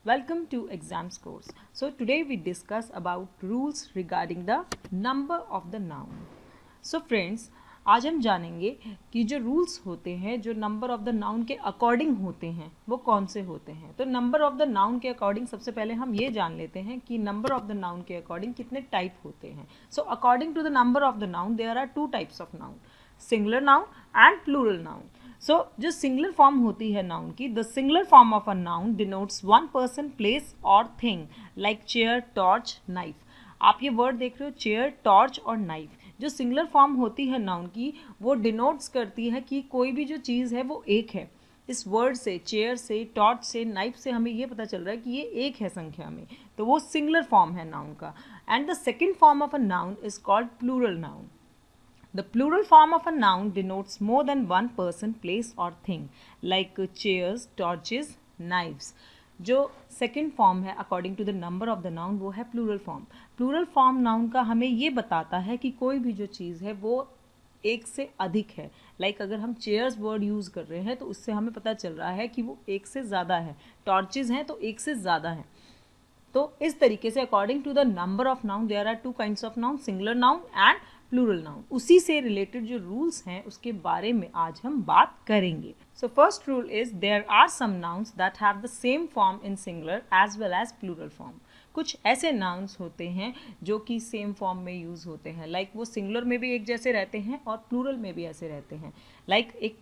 Welcome to exams course. So today we discuss about rules regarding the number of the noun. So friends, आज हम जानेंगे कि जो rules होते हैं जो नंबर ऑफ द नाउन के अकॉर्डिंग होते हैं वो कौन से होते हैं. तो नंबर ऑफ द नाउन के अकॉर्डिंग सबसे पहले हम ये जान लेते हैं कि नंबर ऑफ द नाउन के अकॉर्डिंग कितने टाइप होते हैं. So according to the number of the noun there are two types of noun, singular noun and plural noun. So जो सिंगुलर फॉर्म होती है नाउन की, the singular form of a noun denotes one person, place और thing like chair, torch, knife. आप ये word देख रहे हो, चेयर, टॉर्च और नाइफ. जो सिंगुलर फॉर्म होती है नाउन की वो डिनोट्स करती है कि कोई भी जो चीज़ है वो एक है. इस वर्ड से, चेयर से, टॉर्च से, नाइफ से हमें ये पता चल रहा है कि ये एक है संख्या में. तो वो सिंगुलर फॉर्म है नाउन का. And the second form of a noun is called plural noun. The plural form of a noun denotes more than one person, place or thing like chairs, torches, knives. जो second form है according to the number of the noun वो है plural form. Plural form noun का हमें ये बताता है कि कोई भी जो चीज़ है वो एक से अधिक है. लाइक अगर हम चेयर्स वर्ड यूज़ कर रहे हैं तो उससे हमें पता चल रहा है कि वो एक से ज़्यादा है. टॉर्चेज हैं तो एक से ज़्यादा है. तो इस तरीके से according to the number of noun there are two kinds of noun, singular noun and plural noun. उसी से रिलेटेड जो रूल्स हैं उसके बारे में आज हम बात करेंगे. So first rule is there are some nouns that have the same form in singular as well as plural form. कुछ ऐसे नाउन्स होते हैं जो कि सेम फॉर्म में यूज़ होते हैं. लाइक वो सिंगुलर में भी एक जैसे रहते हैं और प्लूरल में भी ऐसे रहते हैं. लाइक एक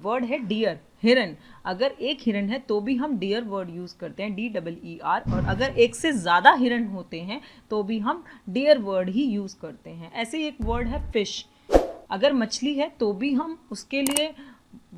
वर्ड है डियर, हिरन. अगर एक हिरन है तो भी हम डियर वर्ड यूज़ करते हैं, DEER. और अगर एक से ज़्यादा हिरन होते हैं तो भी हम डियर वर्ड ही यूज़ करते हैं. ऐसे ही एक वर्ड है फिश. अगर मछली है तो भी हम उसके लिए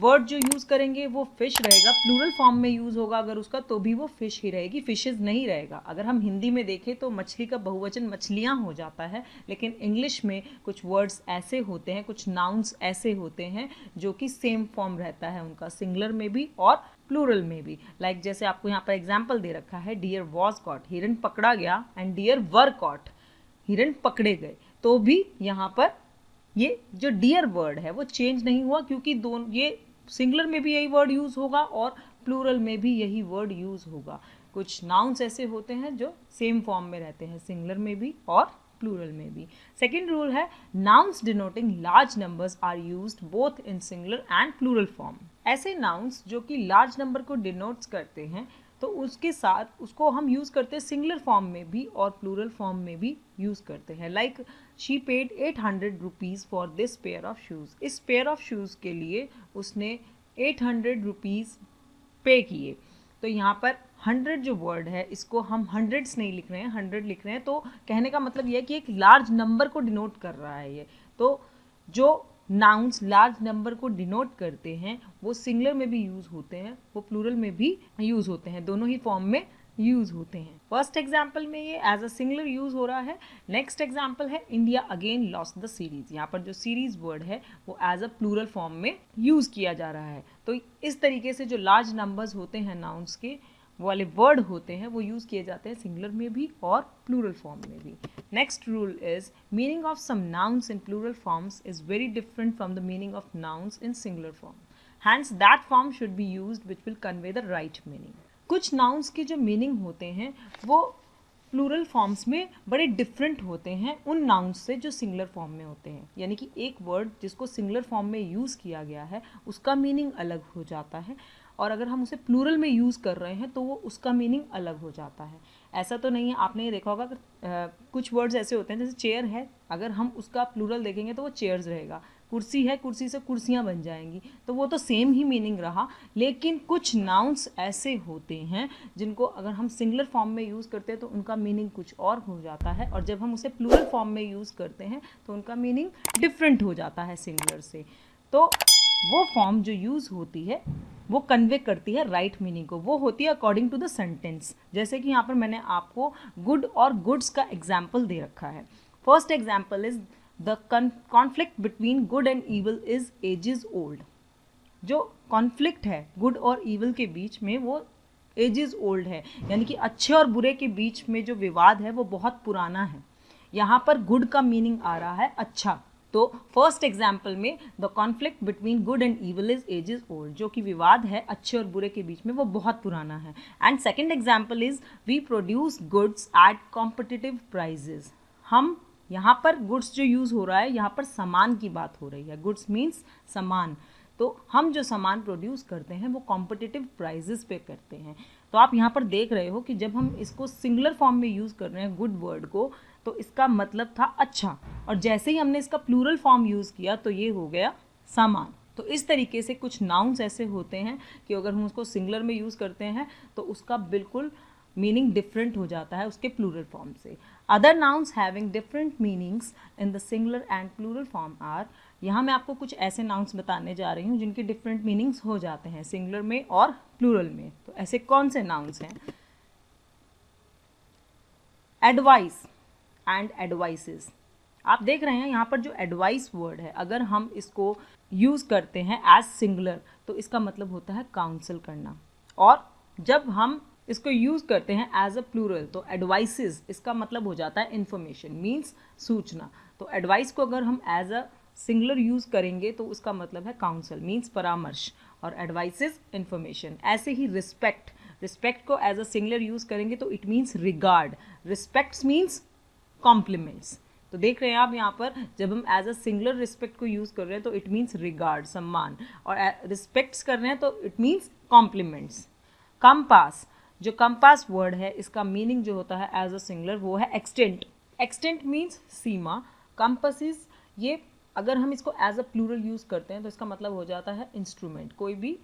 वर्ड जो यूज़ करेंगे वो फिश रहेगा. प्लूरल फॉर्म में यूज़ होगा अगर उसका तो भी वो फिश ही रहेगी, फिशेज नहीं रहेगा. अगर हम हिंदी में देखें तो मछली का बहुवचन मछलियाँ हो जाता है, लेकिन इंग्लिश में कुछ वर्ड्स ऐसे होते हैं, कुछ नाउन्स ऐसे होते हैं जो कि सेम फॉर्म रहता है उनका, सिंगुलर में भी और प्लूरल में भी. लाइक जैसे आपको यहाँ पर एग्जाम्पल दे रखा है, डियर वॉज कॉट, हिरन पकड़ा गया, एंड डियर वर कॉट, हिरन पकड़े गए. तो भी यहाँ पर ये जो डियर वर्ड है वो चेंज नहीं हुआ, क्योंकि दोनों ये सिंगुलर में भी यही वर्ड यूज़ होगा और प्लूरल में भी यही वर्ड यूज़ होगा. कुछ नाउन्स ऐसे होते हैं जो सेम फॉर्म में रहते हैं, सिंगुलर में भी और प्लूरल में भी. सेकेंड रूल है nouns denoting large numbers are used both in singular and plural form. ऐसे नाउन्स जो कि लार्ज नंबर को डिनोट्स करते हैं तो उसके साथ उसको हम यूज़ करते हैं सिंगुलर फॉर्म में भी और प्लूरल फॉर्म में भी यूज़ करते हैं. Like she paid 800 rupees for this pair of shoes. इस पेयर ऑफ शूज़ के लिए उसने 800 रुपीज़ पे किए. तो यहाँ पर 100 जो वर्ड है इसको हम हंड्रेड्स नहीं लिख रहे हैं, 100 लिख रहे हैं. तो कहने का मतलब ये है कि एक लार्ज नंबर को डिनोट कर रहा है ये. तो जो नाउन्स लार्ज नंबर को डिनोट करते हैं वो सिंगुलर में भी यूज़ होते हैं, वो प्लूरल में भी यूज़ होते हैं, दोनों ही फॉर्म में यूज़ होते हैं. फर्स्ट एग्जाम्पल में ये एज अ सिंगुलर यूज़ हो रहा है. नेक्स्ट एग्जाम्पल है India again lost the series. यहाँ पर जो सीरीज वर्ड है वो एज अ प्लूरल फॉर्म में यूज़ किया जा रहा है. तो इस तरीके से जो लार्ज नंबर्स होते हैं नाउन्स के वाले वर्ड होते हैं वो यूज़ किए जाते हैं सिंगुलर में भी और प्लूरल फॉर्म में भी. Next rule is meaning of some nouns in plural forms is very different from the meaning of nouns in singular form. Hence that form should be used which will convey the right meaning. कुछ nouns के जो meaning होते हैं वो plural forms में बड़े different होते हैं उन नाउन्स से जो सिंगुलर फॉर्म में होते हैं. यानी कि एक वर्ड जिसको सिंगुलर फॉर्म में यूज़ किया गया है उसका मीनिंग अलग हो जाता है, और अगर हम उसे प्लूरल में यूज़ कर रहे हैं तो वो उसका मीनिंग अलग हो जाता है. ऐसा तो नहीं है, आपने ये देखा होगा कुछ वर्ड्स ऐसे होते हैं जैसे चेयर है, अगर हम उसका प्लूरल देखेंगे तो वो चेयर्स रहेगा. कुर्सी है, कुर्सी से कुर्सियाँ बन जाएंगी, तो वो तो सेम ही मीनिंग रहा. लेकिन कुछ नाउन्स ऐसे होते हैं जिनको अगर हम सिंगुलर फॉर्म में यूज़ करते हैं तो उनका मीनिंग कुछ और हो जाता है, और जब हम उसे प्लूरल फॉर्म में यूज़ करते हैं तो उनका मीनिंग डिफरेंट हो जाता है सिंगुलर से. तो वो फॉर्म जो यूज़ होती है वो कन्वे करती है राइट मीनिंग को, वो होती है अकॉर्डिंग टू द सेंटेंस. जैसे कि यहाँ पर मैंने आपको गुड और गुड्स का एग्जाम्पल दे रखा है. First example is the conflict between good and evil is ages old. जो कॉन्फ्लिक्ट है गुड और ईविल के बीच में वो एजेस ओल्ड है, यानी कि अच्छे और बुरे के बीच में जो विवाद है वो बहुत पुराना है. यहाँ पर गुड का मीनिंग आ रहा है अच्छा, तो फर्स्ट एग्जाम्पल में the conflict between good and evil is ages old, जो कि विवाद है अच्छे और बुरे के बीच में वो बहुत पुराना है. And second example is we produce goods at competitive prices. हम यहाँ पर गुड्स जो यूज़ हो रहा है, यहाँ पर सामान की बात हो रही है. गुड्स मीन्स सामान. तो हम जो सामान प्रोड्यूस करते हैं वो कॉम्पिटिटिव प्राइजेस पे करते हैं. तो आप यहाँ पर देख रहे हो कि जब हम इसको सिंगुलर फॉर्म में यूज़ कर रहे हैं गुड वर्ड को, तो इसका मतलब था अच्छा, और जैसे ही हमने इसका प्लूरल फॉर्म यूज़ किया तो ये हो गया सामान. तो इस तरीके से कुछ नाउन्स ऐसे होते हैं कि अगर हम उसको सिंगुलर में यूज़ करते हैं तो उसका बिल्कुल मीनिंग डिफरेंट हो जाता है उसके प्लूरल फॉर्म से. Other nouns having different meanings in the singular and plural form are. यहाँ मैं आपको कुछ ऐसे नाउन्स बताने जा रही हूँ जिनके डिफरेंट मीनिंग्स हो जाते हैं सिंगुलर में और प्लूरल में. तो ऐसे कौन से नाउन्स हैं? Advice and advices. आप देख रहे हैं यहाँ पर जो एडवाइस वर्ड है, अगर हम इसको यूज़ करते हैं एज सिंगुलर तो इसका मतलब होता है काउंसल करना, और जब हम इसको यूज़ करते हैं एज अ प्लूरल तो एडवाइसेस इसका मतलब हो जाता है इन्फॉर्मेशन, मीन्स सूचना. तो एडवाइस को अगर हम एज अ सिंगुलर यूज़ करेंगे तो उसका मतलब है काउंसल, मीन्स परामर्श, और एडवाइसेस इन्फॉर्मेशन. ऐसे ही रिस्पेक्ट, रिस्पेक्ट को एज अ सिंगुलर यूज़ करेंगे तो it means regard. Respects means compliments. तो देख रहे हैं आप यहाँ पर जब हम एज अ सिंगुलर रिस्पेक्ट को यूज़ कर रहे हैं तो इट मीन्स रिगार्ड, सम्मान, और रिस्पेक्ट्स कर रहे हैं तो इट मीन्स कॉम्प्लीमेंट्स. कंपास, जो कंपास वर्ड है इसका मीनिंग जो होता है एज अ सिंगुलर वो है एक्सटेंट. एक्सटेंट मीन्स सीमा. कंपासिस, ये अगर हम इसको एज अ प्लूरल यूज़ करते हैं तो इसका मतलब हो जाता है इंस्ट्रूमेंट, कोई भी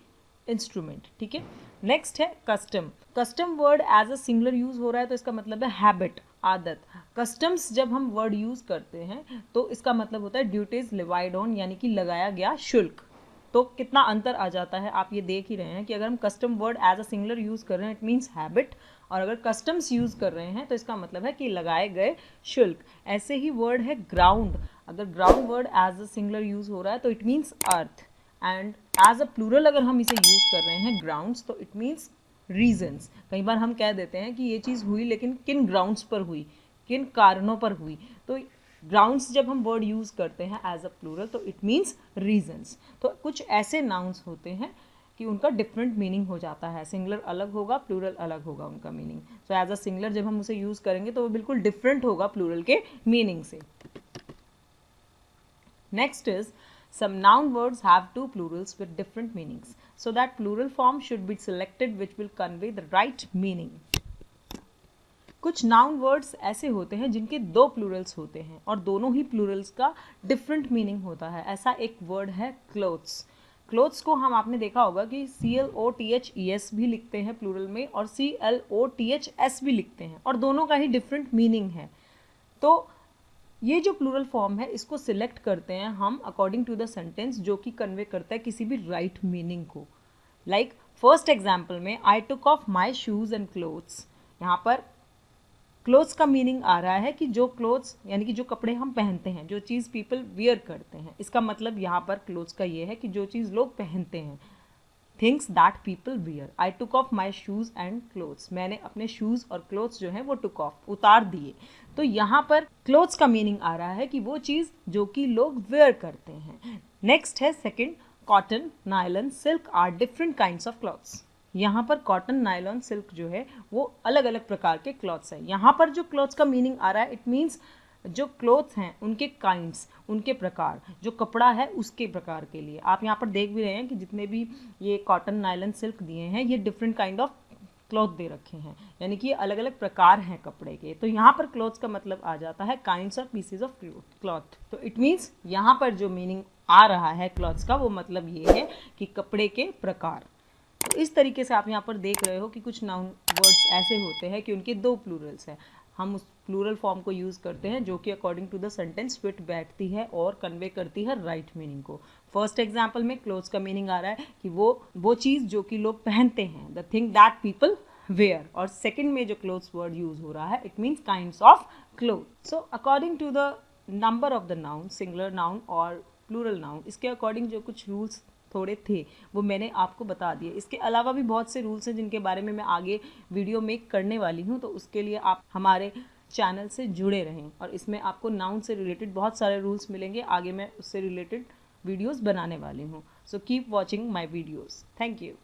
इंस्ट्रूमेंट. ठीक है. नेक्स्ट है custom. Custom word as a singular use हो रहा है तो इसका मतलब है हैबिट, आदत. कस्टम्स जब हम वर्ड यूज़ करते हैं तो इसका मतलब होता है ड्यूटीज लिवाइड ऑन, यानी कि लगाया गया शुल्क. तो कितना अंतर आ जाता है आप ये देख ही रहे हैं कि अगर हम custom word as a singular use कर रहे हैं इट मीन्स हैबिट, और अगर कस्टम्स यूज़ कर रहे हैं तो इसका मतलब है कि लगाए गए शुल्क. ऐसे ही वर्ड है ग्राउंड. अगर ground word as a singular use हो रहा है तो it means earth, and as a plural अगर हम इसे यूज़ कर रहे हैं ग्राउंड्स तो इट मीन्स रीजन्स. कई बार हम कह देते हैं कि ये चीज़ हुई लेकिन किन ग्राउंड्स पर हुई, किन कारणों पर हुई. तो ग्राउंड्स जब हम वर्ड यूज़ करते हैं एज अ प्लूरल तो इट मीन्स रीजन्स. तो कुछ ऐसे नाउन्स होते हैं कि उनका डिफरेंट मीनिंग हो जाता है. सिंगुलर अलग होगा, प्लूरल अलग होगा उनका meaning. So as a singular जब हम उसे यूज़ करेंगे तो वो बिल्कुल डिफरेंट होगा प्लूरल के मीनिंग से. Next is some noun words have two plurals with different meanings, so that plural form should be selected which will convey the right meaning. कुछ नाउन वर्ड्स ऐसे होते हैं जिनके दो प्लूरल्स होते हैं और दोनों ही प्लूरल्स का डिफरेंट मीनिंग होता है. ऐसा एक वर्ड है क्लोथ्स. क्लोथ्स को हम आपने देखा होगा कि CLOTHES भी लिखते हैं प्लूरल में और CLOTHS भी लिखते हैं, और दोनों का ही डिफरेंट मीनिंग है. तो ये जो प्लूरल फॉर्म है इसको सिलेक्ट करते हैं हम अकॉर्डिंग टू द सेंटेंस जो कि कन्वे करता है किसी भी राइट मीनिंग को. लाइक फर्स्ट एग्जाम्पल में I took off my shoes and clothes. यहाँ पर क्लोथ्स का मीनिंग आ रहा है कि जो क्लोथ्स यानी कि जो कपड़े हम पहनते हैं, जो चीज़ पीपल वियर करते हैं. इसका मतलब यहाँ पर क्लोथ्स का ये है कि जो चीज़ लोग पहनते हैं, things that people wear. I took off my shoes and clothes, मैंने अपने शूज़ और क्लोथ्स जो हैं वो टुक ऑफ, उतार दिए. तो यहाँ पर क्लोथ्स का मीनिंग आ रहा है कि वो चीज़ जो कि लोग वेयर करते हैं. नेक्स्ट है second, cotton, nylon, silk are different kinds of cloths. यहाँ पर कॉटन, नायलॉन, सिल्क जो है वो अलग अलग प्रकार के क्लॉथ्स हैं. यहाँ पर जो क्लॉथ्स का मीनिंग आ रहा है इट मीन्स जो क्लोथ्स हैं उनके काइंड्स, उनके प्रकार, जो कपड़ा है उसके प्रकार के लिए. आप यहाँ पर देख भी रहे हैं कि जितने भी ये कॉटन, नायलॉन, सिल्क दिए हैं ये डिफरेंट काइंड ऑफ क्लॉथ दे रखे हैं, यानी कि ये अलग अलग प्रकार हैं कपड़े के. तो यहाँ पर क्लॉथ्स का मतलब आ जाता है kinds of pieces of cloth. तो इट मीन्स यहाँ पर जो मीनिंग आ रहा है क्लॉथ्स का वो मतलब ये है कि कपड़े के प्रकार. तो इस तरीके से आप यहाँ पर देख रहे हो कि कुछ नाउन वर्ड्स ऐसे होते हैं कि उनके दो प्लूरल्स हैं. हम उस प्लूरल फॉर्म को यूज़ करते हैं जो कि according to the sentence fit बैठती है और कन्वे करती है राइट मीनिंग को. फर्स्ट एग्जाम्पल में क्लोथ्स का मीनिंग आ रहा है कि वो चीज़ जो कि लोग पहनते हैं, the thing that people wear. और सेकेंड में जो क्लोथ्स वर्ड यूज हो रहा है it means kinds of cloth. So according to the number of the noun, singular noun और प्लूरल नाउन, इसके अकॉर्डिंग जो कुछ रूल्स थोड़े थे वो मैंने आपको बता दिए. इसके अलावा भी बहुत से रूल्स हैं जिनके बारे में मैं आगे वीडियो मेक करने वाली हूँ, तो उसके लिए आप हमारे चैनल से जुड़े रहें और इसमें आपको नाउन से रिलेटेड बहुत सारे रूल्स मिलेंगे। आगे मैं उससे रिलेटेड वीडियोस बनाने वाली हूँ। So keep watching my videos. Thank you.